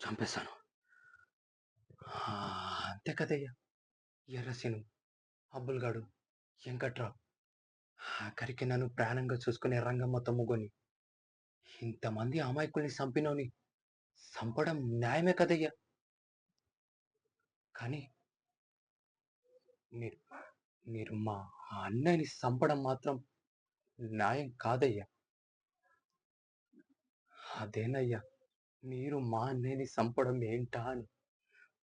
చంపేశాను. ఆ! అంతే కదయ్యా! ఎర్రసీను, అబ్బుల్గాడు, ఎంకట్రావు ఆఖరికి నన్ను ప్రాణంగా చూసుకునే రంగమ్మ తమ్ముకొని ఇంతమంది అమాయకుల్ని సంపినోని సంపడం న్యాయమే కదయ్యా! కానీ మీరు మీరు మా అన్నయ్యని సంపడం మాత్రం న్యాయం కాదయ్యా! అదేనయ్యా! మీరు మా అన్నయ్యని సంపడం ఏంటా అని.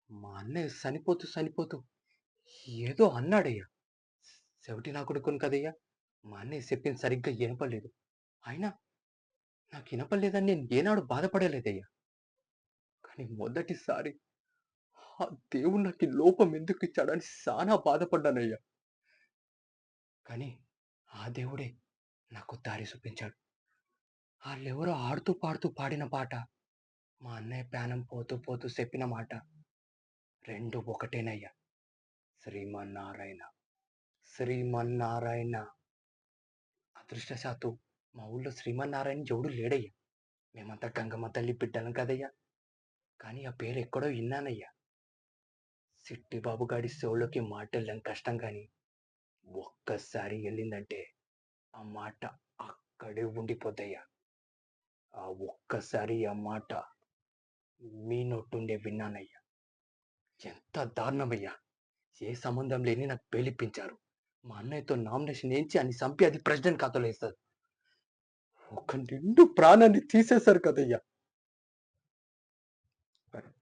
మా అన్నయ్య చనిపోతూ ఏదో అన్నాడయ్యా! చెవిటి నా కొడుకుని కదయ్యా! మా అన్నయ్య చెప్పింది సరిగ్గా ఇనపడలేదు. అయినా నాకు ఇనపడలేదని నేను ఏనాడు బాధపడలేదయ్యా! కానీ మొదటిసారి ఆ దేవుడు నాకీ లోపం ఎందుకిచ్చాడని సానా బాధపడ్డానయ్యా! కానీ ఆ దేవుడే నాకు దారి చూపించాడు. ఆళ్ళెవరో ఆడుతూ పాడుతూ పాడిన పాట, మా అన్నయ్య ప్రాణం పోతూ చెప్పిన మాట 2 ఒకటేనయ్యా! శ్రీమన్నారాయణ, శ్రీమన్నారాయణ. అదృష్టశాత్తు మా ఊళ్ళో శ్రీమన్నారాయణ ఎవడు లేడయ్యా! మేమంతా గంగమ్మ తల్లి బిడ్డలం కదయ్యా! కానీ ఆ పేరెక్కడో ఇన్నానయ్యా! సిట్టి బాబుగాడి చెవులోకి మాటెళ్ళడం కష్టం గానీ, ఒక్కసారి ఎళ్ళిందంటే ఆ మాట అక్కడే ఉండిపోద్దయ్యా! ఆ ఒక్కసారి ఆ మాట మీ నోట్టుండే విన్నానయ్యా! ఎంత దారుణమయ్యా! ఏ సంబంధం లేని నాకు బెయిలిప్పించారు. మా అన్నయ్యతో నామినేషన్ ఏయించి ఆడిని సంపి అది ప్రెసిడెంట్ ఖాతాలో ఏస్తారు. ఒక నిండు ప్రాణాన్ని తీసేశారు కదయ్యా!